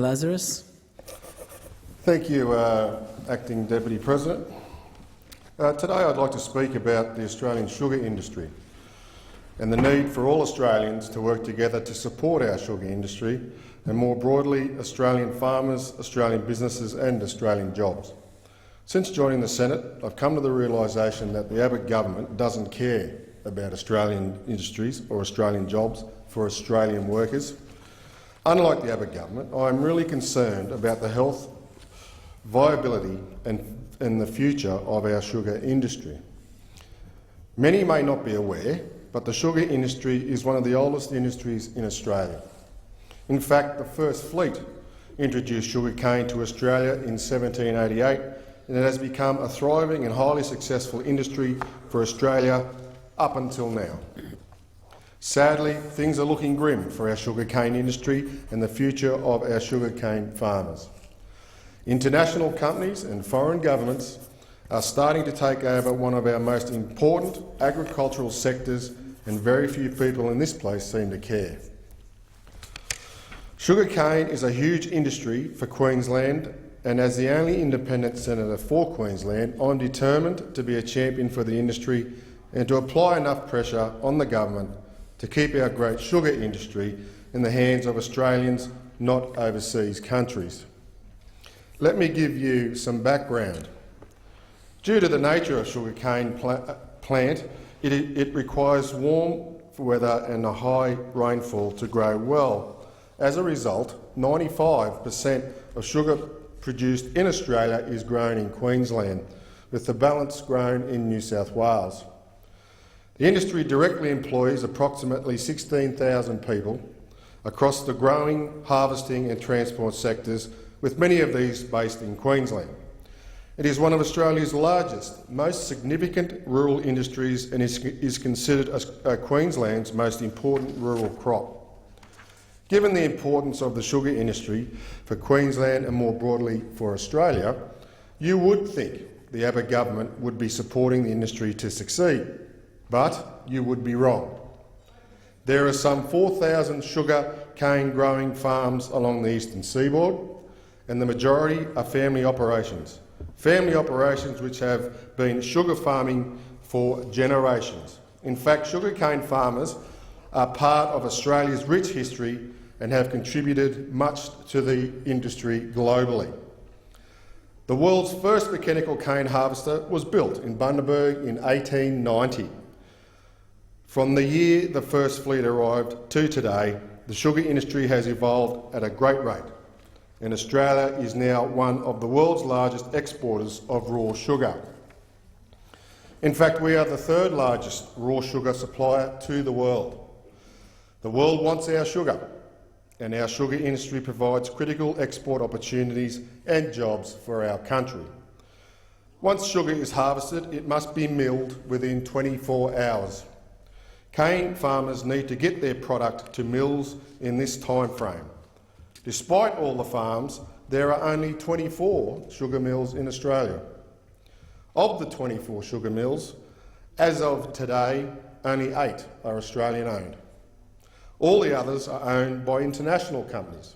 Lazarus. Thank you, Acting Deputy President. Today I'd like to speak about the Australian sugar industry and the need for all Australians to work together to support our sugar industry and, more broadly, Australian farmers, Australian businesses and Australian jobs. Since joining the Senate, I've come to the realisation that the Abbott government doesn't care about Australian industries or Australian jobs for Australian workers. Unlike the Abbott government, I am really concerned about the health, viability and the future of our sugar industry. Many may not be aware, but the sugar industry is one of the oldest industries in Australia. In fact, the first fleet introduced sugarcane to Australia in 1788, and it has become a thriving and highly successful industry for Australia up until now. Sadly, things are looking grim for our sugarcane industry and the future of our sugarcane farmers. International companies and foreign governments are starting to take over one of our most important agricultural sectors, and very few people in this place seem to care. Sugarcane is a huge industry for Queensland, and as the only independent senator for Queensland, I'm determined to be a champion for the industry and to apply enough pressure on the government to keep our great sugar industry in the hands of Australians, not overseas countries. Let me give you some background. Due to the nature of sugarcane plant, it requires warm weather and a high rainfall to grow well. As a result, 95% of sugar produced in Australia is grown in Queensland, with the balance grown in New South Wales. The industry directly employs approximately 16,000 people across the growing, harvesting and transport sectors, with many of these based in Queensland. It is one of Australia's largest, most significant rural industries and is considered Queensland's most important rural crop. Given the importance of the sugar industry for Queensland and more broadly for Australia, you would think the Abbott government would be supporting the industry to succeed. But you would be wrong. There are some 4,000 sugar cane growing farms along the eastern seaboard, and the majority are family operations which have been sugar farming for generations. In fact, sugarcane farmers are part of Australia's rich history and have contributed much to the industry globally. The world's first mechanical cane harvester was built in Bundaberg in 1890. From the year the first fleet arrived to today, the sugar industry has evolved at a great rate, and Australia is now one of the world's largest exporters of raw sugar. In fact, we are the third largest raw sugar supplier to the world. The world wants our sugar, and our sugar industry provides critical export opportunities and jobs for our country. Once sugar is harvested, it must be milled within 24 hours. Cane farmers need to get their product to mills in this time frame. Despite all the farms, there are only 24 sugar mills in Australia. Of the 24 sugar mills, as of today, only 8 are Australian-owned. All the others are owned by international companies.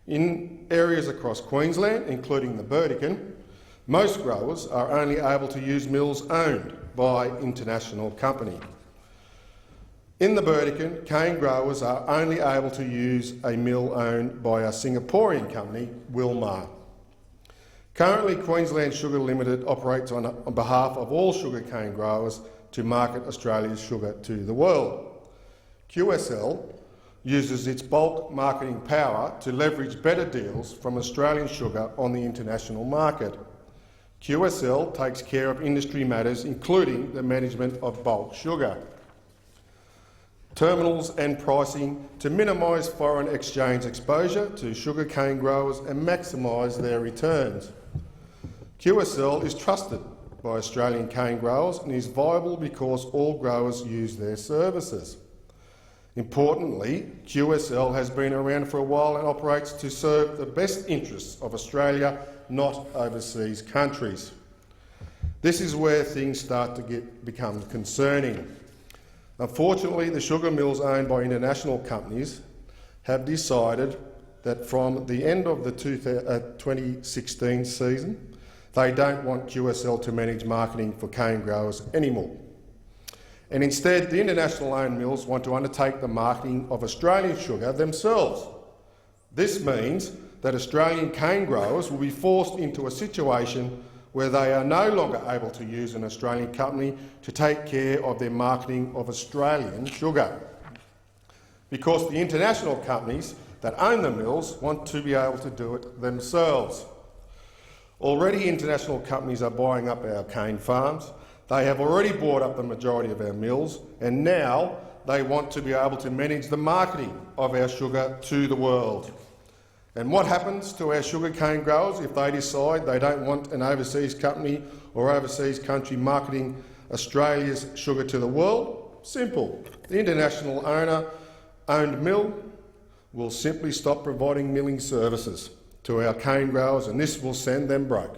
In areas across Queensland, including the Burdekin, most growers are only able to use mills owned by international companies. In the Burdekin, cane growers are only able to use a mill owned by a Singaporean company, Wilmar. Currently, Queensland Sugar Limited operates on behalf of all sugarcane growers to market Australia's sugar to the world. QSL uses its bulk marketing power to leverage better deals from Australian sugar on the international market. QSL takes care of industry matters, including the management of bulk sugar, terminals and pricing to minimise foreign exchange exposure to sugarcane growers and maximise their returns. QSL is trusted by Australian cane growers and is viable because all growers use their services. Importantly, QSL has been around for a while and operates to serve the best interests of Australia, not overseas countries. This is where things start to become concerning. Unfortunately, the sugar mills owned by international companies have decided that from the end of the 2016 season, they don't want QSL to manage marketing for cane growers anymore. And instead, the international-owned mills want to undertake the marketing of Australian sugar themselves. This means that Australian cane growers will be forced into a situation where they are no longer able to use an Australian company to take care of their marketing of Australian sugar, because the international companies that own the mills want to be able to do it themselves. Already international companies are buying up our cane farms. They have already bought up the majority of our mills, and now they want to be able to manage the marketing of our sugar to the world. And what happens to our sugarcane growers if they decide they don't want an overseas company or overseas country marketing Australia's sugar to the world? Simple. The international owner-owned mill will simply stop providing milling services to our cane growers, and this will send them broke.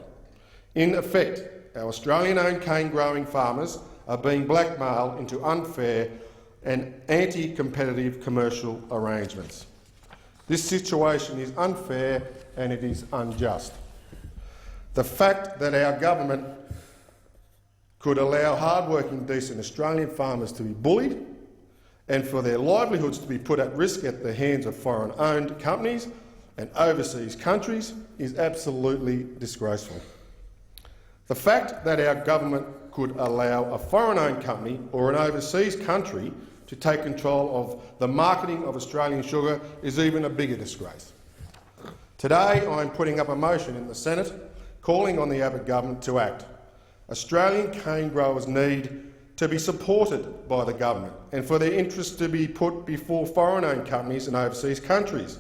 In effect, our Australian-owned cane growing farmers are being blackmailed into unfair and anti-competitive commercial arrangements. This situation is unfair and it is unjust. The fact that our government could allow hard-working, decent Australian farmers to be bullied and for their livelihoods to be put at risk at the hands of foreign-owned companies and overseas countries is absolutely disgraceful. The fact that our government could allow a foreign-owned company or an overseas country to take control of the marketing of Australian sugar is even a bigger disgrace. Today I'm putting up a motion in the Senate calling on the Abbott government to act. Australian cane growers need to be supported by the government and for their interests to be put before foreign-owned companies and overseas countries.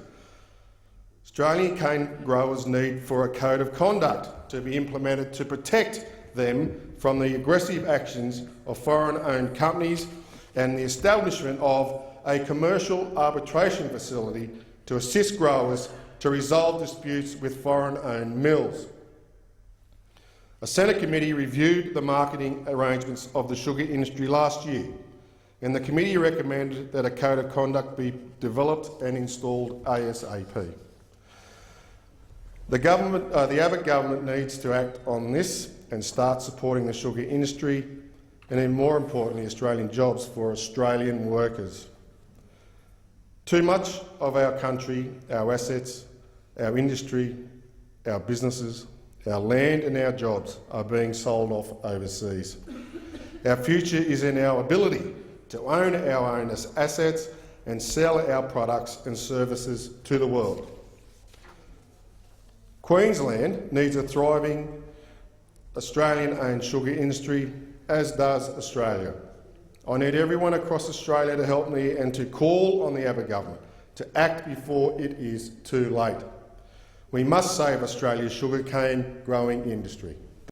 Australian cane growers need for a code of conduct to be implemented to protect them from the aggressive actions of foreign-owned companies and the establishment of a commercial arbitration facility to assist growers to resolve disputes with foreign-owned mills. A Senate committee reviewed the marketing arrangements of the sugar industry last year, and the committee recommended that a code of conduct be developed and installed ASAP. The Abbott government needs to act on this and start supporting the sugar industry and, then more importantly, Australian jobs for Australian workers. Too much of our country, our assets, our industry, our businesses, our land and our jobs are being sold off overseas. Our future is in our ability to own our own assets and sell our products and services to the world. Queensland needs a thriving Australian-owned sugar industry, as does Australia. I need everyone across Australia to help me and to call on the Abbott government to act before it is too late. We must save Australia's sugarcane growing industry.